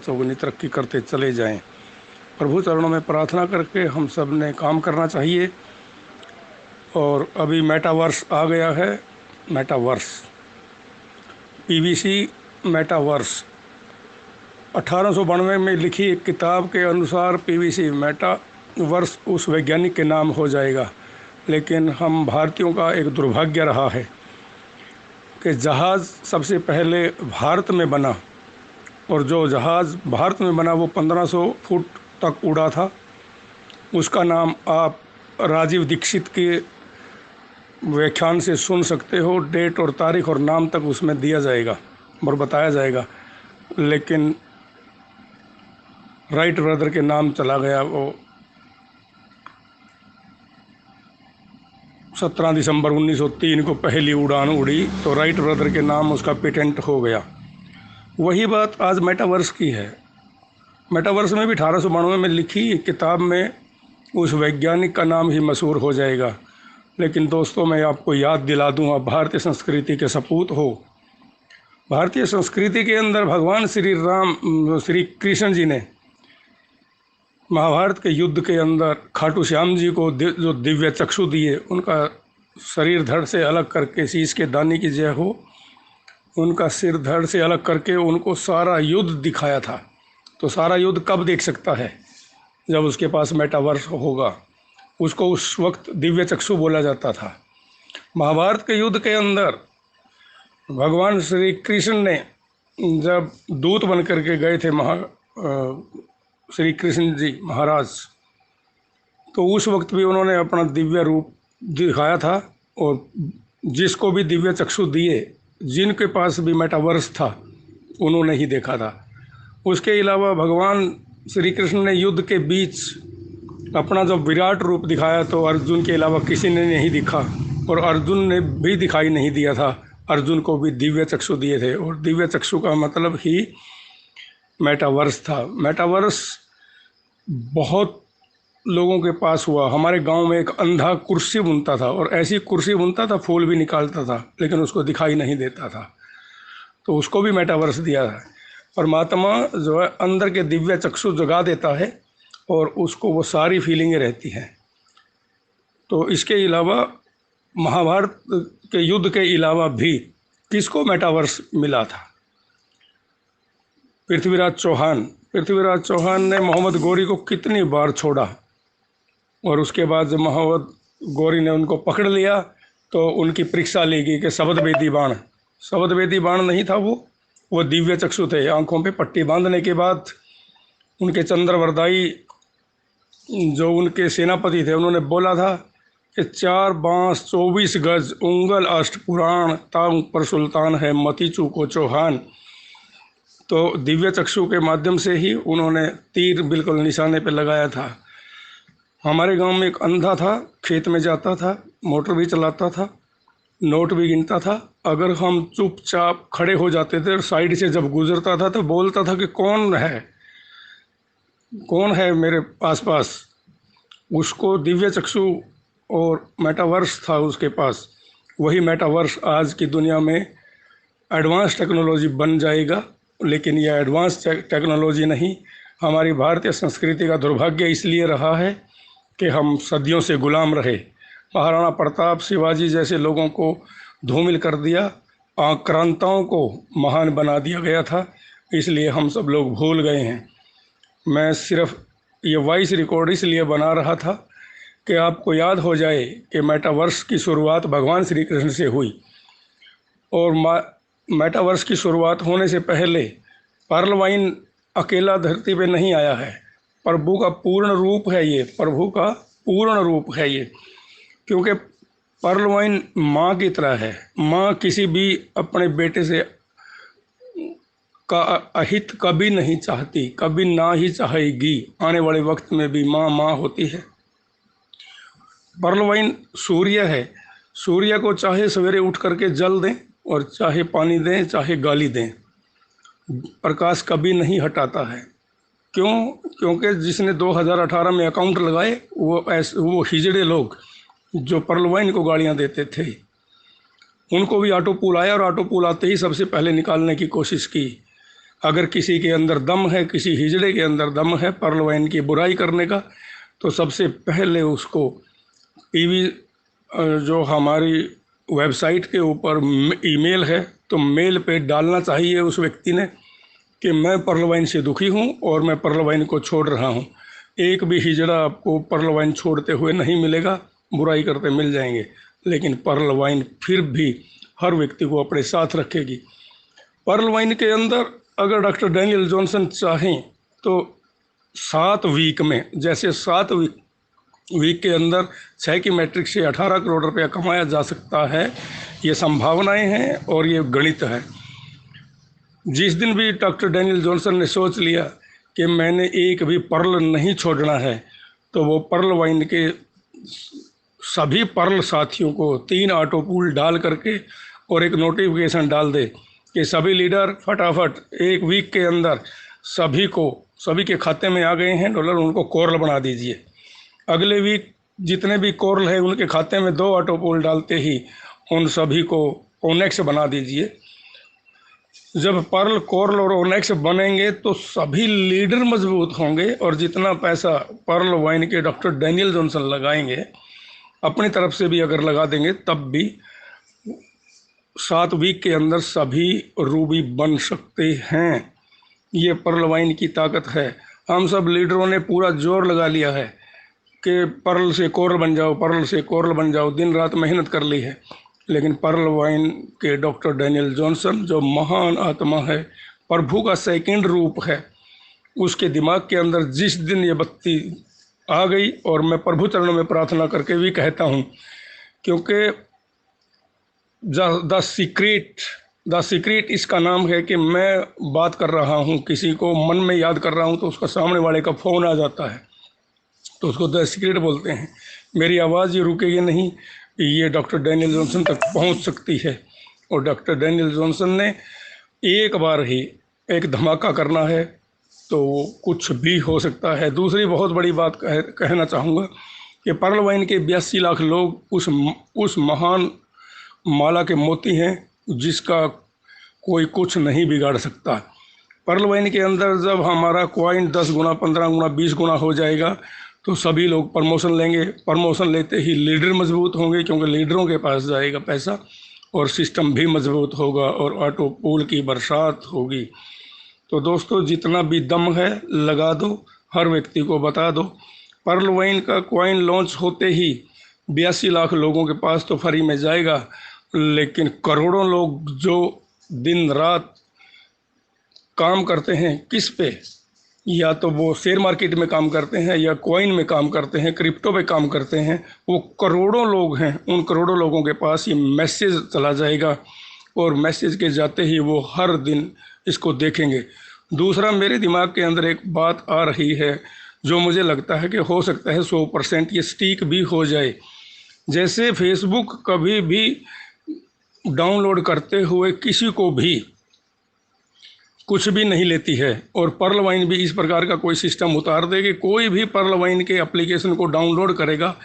चौगुनी तरक्की करते चले जाएं। प्रभु चरणों में प्रार्थना करके हम सब ने काम करना चाहिए। और अभी मेटावर्स आ गया है। मेटावर्स, पीवीसी मेटावर्स 1892 में लिखी एक किताब के अनुसार पीवीसी मेटावर्स उस वैज्ञानिक के नाम हो जाएगा। लेकिन हम भारतीयों का एक दुर्भाग्य रहा है कि जहाज़ सबसे पहले भारत में बना, और जो जहाज़ भारत में बना वो 1500 फुट तक उड़ा था। उसका नाम आप राजीव दीक्षित के व्याख्यान से सुन सकते हो। डेट और तारीख और नाम तक उसमें दिया जाएगा और बताया जाएगा। लेकिन राइट ब्रदर के नाम चला गया। वो 17 दिसंबर 1903 को पहली उड़ान उड़ी, तो राइट ब्रदर के नाम उसका पेटेंट हो गया। वही बात आज मेटावर्स की है। मेटावर्स में भी 1892 में लिखी किताब में उस वैज्ञानिक का नाम ही मशहूर हो जाएगा। लेकिन दोस्तों, मैं आपको याद दिला दूँ, आप भारतीय संस्कृति के सपूत हो। भारतीय संस्कृति के अंदर भगवान श्री कृष्ण जी ने महाभारत के युद्ध के अंदर खाटू श्याम जी को जो दिव्य चक्षु दिए, उनका शरीर धड़ से अलग करके, शीश के दानी की जय हो, उनका सिर धड़ से अलग करके उनको सारा युद्ध दिखाया था। तो सारा युद्ध कब देख सकता है? जब उसके पास मेटावर्स होगा। उसको उस वक्त दिव्य चक्षु बोला जाता था। महाभारत के युद्ध के अंदर भगवान श्री कृष्ण ने जब दूत बन करके गए थे श्री कृष्ण जी महाराज, तो उस वक्त भी उन्होंने अपना दिव्य रूप दिखाया था। और जिसको भी दिव्य चक्षु दिए, जिनके पास भी मेटावर्स था, उन्होंने ही देखा था। उसके अलावा भगवान श्री कृष्ण ने युद्ध के बीच अपना जो विराट रूप दिखाया, तो अर्जुन के अलावा किसी ने नहीं दिखा, और अर्जुन ने भी दिखाई नहीं दिया था। अर्जुन को भी दिव्य चक्षु दिए थे, और दिव्य चक्षु का मतलब ही मेटावर्स था। मेटावर्स बहुत लोगों के पास हुआ। हमारे गांव में एक अंधा कुर्सी बुनता था, और ऐसी कुर्सी बुनता था, फूल भी निकालता था, लेकिन उसको दिखाई नहीं देता था। तो उसको भी मेटावर्स दिया है। परमात्मा जो है अंदर के दिव्य चक्षु जगा देता है, और उसको वो सारी फीलिंगें रहती हैं। तो इसके अलावा महाभारत के युद्ध के अलावा भी किसको मेटावर्स मिला था? पृथ्वीराज चौहान ने मोहम्मद गौरी को कितनी बार छोड़ा, और उसके बाद जब मोहम्मद गौरी ने उनको पकड़ लिया, तो उनकी परीक्षा ली गई कि शब्द वेदी बाण नहीं था, वो दिव्य चक्षु थे। आंखों पे पट्टी बांधने के बाद उनके चंद्रवरदाई जो उनके सेनापति थे, उन्होंने बोला था कि 4 बांस 24 गज उंगल अष्टपुराण तांग पर सुल्तान है मती चूको चौहान। तो दिव्य चक्षु के माध्यम से ही उन्होंने तीर बिल्कुल निशाने पे लगाया था। हमारे गांव में एक अंधा था, खेत में जाता था, मोटर भी चलाता था, नोट भी गिनता था। अगर हम चुपचाप खड़े हो जाते थे और साइड से जब गुजरता था तो बोलता था कि कौन है मेरे आसपास। उसको दिव्य चक्षु और मेटावर्स था उसके पास। वही मेटावर्स आज की दुनिया में एडवांस टेक्नोलॉजी बन जाएगा। लेकिन यह एडवांस टेक्नोलॉजी नहीं, हमारी भारतीय संस्कृति का दुर्भाग्य इसलिए रहा है कि हम सदियों से गुलाम रहे। महाराणा प्रताप, शिवाजी जैसे लोगों को धूमिल कर दिया, आक्रांताओं को महान बना दिया गया था, इसलिए हम सब लोग भूल गए हैं। मैं सिर्फ ये वॉइस रिकॉर्ड इसलिए बना रहा था कि आपको याद हो जाए कि मेटावर्स की शुरुआत भगवान श्री कृष्ण से हुई, और मेटावर्स की शुरुआत होने से पहले पर्लवाइन अकेला धरती पे नहीं आया है। प्रभु का पूर्ण रूप है ये, प्रभु का पूर्ण रूप है ये। क्योंकि पर्लवाइन माँ की तरह है। माँ किसी भी अपने बेटे से का अहित कभी नहीं चाहती, कभी ना ही चाहेगी। आने वाले वक्त में भी माँ होती है। पर्लवाइन सूर्य है। सूर्य को चाहे सवेरे उठ करके जल दें, और चाहे पानी दें, चाहे गाली दें, प्रकाश कभी नहीं हटाता है। क्यों? क्योंकि जिसने 2018 में अकाउंट लगाए वो हिजड़े लोग जो पर्लवाइन को गालियां देते थे, उनको भी ऑटो पूल आया, और ऑटो पूल आते ही सबसे पहले निकालने की कोशिश की। अगर किसी के अंदर दम है, किसी हिजड़े के अंदर दम है पर्ल वाइन की बुराई करने का, तो सबसे पहले उसको पीवी जो हमारी वेबसाइट के ऊपर ईमेल है, तो मेल पे डालना चाहिए उस व्यक्ति ने कि मैं पर्ल वाइन से दुखी हूँ और मैं पर्ल वाइन को छोड़ रहा हूँ। एक भी हिजड़ा आपको पर्ल वाइन छोड़ते हुए नहीं मिलेगा, बुराई करते मिल जाएंगे, लेकिन पर्ल वाइन फिर भी हर व्यक्ति को अपने साथ रखेगी। पर्ल वाइन के अंदर अगर डॉक्टर डैनियल जॉनसन चाहें तो 7 वीक में, जैसे 7 वीक के अंदर 6 की मैट्रिक से 18 करोड़ रुपया कमाया जा सकता है, ये संभावनाएं हैं और ये गणित है। जिस दिन भी डॉक्टर डैनियल जॉनसन ने सोच लिया कि मैंने एक भी पर्ल नहीं छोड़ना है, तो वो पर्ल वाइन के सभी पर्ल साथियों को 3 ऑटो पूल डाल करके और एक नोटिफिकेशन डाल दे कि सभी लीडर फटाफट 1 वीक के अंदर सभी के खाते में आ गए हैं डॉलर, उनको कोरल बना दीजिए। अगले वीक जितने भी कोरल है उनके खाते में 2 ऑटो पूल डालते ही उन सभी को ओनेक्स बना दीजिए। जब पर्ल, कोरल और ओनेक्स बनेंगे तो सभी लीडर मजबूत होंगे, और जितना पैसा पर्ल वाइन के डॉक्टर डैनियल जॉनसन लगाएंगे, अपनी तरफ से भी अगर लगा देंगे, तब भी 7 वीक के अंदर सभी रूबी बन सकते हैं। ये पर्ल वाइन की ताकत है। हम सब लीडरों ने पूरा जोर लगा लिया है कि पर्ल से कोरल बन जाओ, पर्ल से कोरल बन जाओ, दिन रात मेहनत कर ली है, लेकिन पर्ल वाइन के डॉक्टर डैनियल जॉनसन जो महान आत्मा है, प्रभु का सेकंड रूप है, उसके दिमाग के अंदर जिस दिन ये बत्ती आ गई, और मैं प्रभु चरणों में प्रार्थना करके भी कहता हूँ, क्योंकि द सीक्रेट इसका नाम है कि मैं बात कर रहा हूँ, किसी को मन में याद कर रहा हूँ तो उसका सामने वाले का फ़ोन आ जाता है, तो उसको द सीक्रेट बोलते हैं। मेरी आवाज़ ये रुकेगी नहीं, ये डॉक्टर डैनियल जॉनसन तक पहुंच सकती है, और डॉक्टर डैनियल जॉनसन ने एक बार ही एक धमाका करना है तो कुछ भी हो सकता है। दूसरी बहुत बड़ी बात कहना चाहूँगा कि पर्ल वाइन के 82 लाख लोग उस महान माला के मोती हैं जिसका कोई कुछ नहीं बिगाड़ सकता। पर्ल वाइन के अंदर जब हमारा कॉइन 10 गुना, 15 गुना, 20 गुना हो जाएगा तो सभी लोग प्रमोशन लेंगे। प्रमोशन लेते ही लीडर मजबूत होंगे, क्योंकि लीडरों के पास जाएगा पैसा, और सिस्टम भी मजबूत होगा और ऑटो पूल की बरसात होगी। तो दोस्तों, जितना भी दम है लगा दो, हर व्यक्ति को बता दो। पर्ल वाइन का कॉइन लॉन्च होते ही 82 लाख लोगों के पास तो फ्री में जाएगा, लेकिन करोड़ों लोग जो दिन रात काम करते हैं किस पे, या तो वो शेयर मार्केट में काम करते हैं या कॉइन में काम करते हैं, क्रिप्टो पे काम करते हैं, वो करोड़ों लोग हैं। उन करोड़ों लोगों के पास ये मैसेज चला जाएगा, और मैसेज के जाते ही वो हर दिन इसको देखेंगे। दूसरा, मेरे दिमाग के अंदर एक बात आ रही है जो मुझे लगता है कि हो सकता है 100% ये स्टिक भी हो जाए। जैसे फेसबुक कभी भी डाउनलोड करते हुए किसी को भी कुछ भी नहीं लेती है, और पर्ल वाइन भी इस प्रकार का कोई सिस्टम उतार दे कि कोई भी पर्ल वाइन के एप्लीकेशन को डाउनलोड करेगा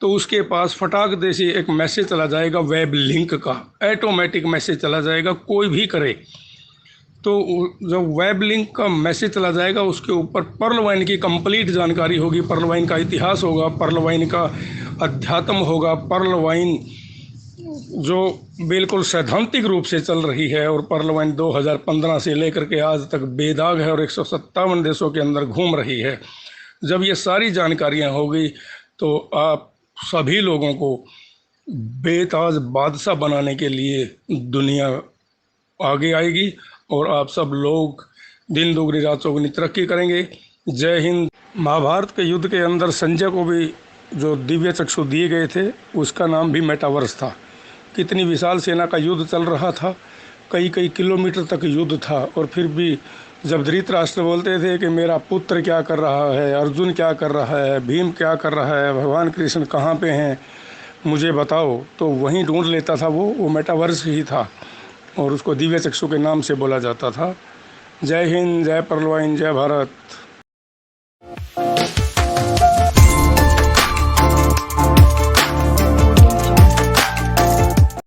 तो उसके पास फटाक दे से एक मैसेज चला जाएगा, वेब लिंक का ऑटोमेटिक मैसेज चला जाएगा, कोई भी करे। तो जब वेब लिंक का मैसेज चला जाएगा, उसके ऊपर पर्ल वाइन की कंप्लीट जानकारी होगी, पर्ल वाइन का इतिहास होगा, पर्ल वाइन का अध्यात्म होगा, पर्ल वाइन जो बिल्कुल सैद्धांतिक रूप से चल रही है, और पर्ल वाइन 2015 से लेकर के आज तक बेदाग है और 157 देशों के अंदर घूम रही है। जब ये सारी जानकारियां होगी तो आप सभी लोगों को बेताज बादशाह बनाने के लिए दुनिया आगे आएगी, और आप सब लोग दिन दोगुनी रात चौगुनी तरक्की करेंगे। जय हिंद। महाभारत के युद्ध के अंदर संजय को भी जो दिव्य चक्षु दिए गए थे उसका नाम भी मेटावर्स था। कितनी विशाल सेना का युद्ध चल रहा था, कई किलोमीटर तक युद्ध था, और फिर भी जब धृतराष्ट्र बोलते थे कि मेरा पुत्र क्या कर रहा है, अर्जुन क्या कर रहा है, भीम क्या कर रहा है, भगवान कृष्ण कहाँ पे हैं, मुझे बताओ, तो वहीं ढूंढ लेता था वो मेटावर्स ही था, और उसको दिव्य चक्षु के नाम से बोला जाता था। जय हिंद, जय पर्ल वाइन, जय भारत।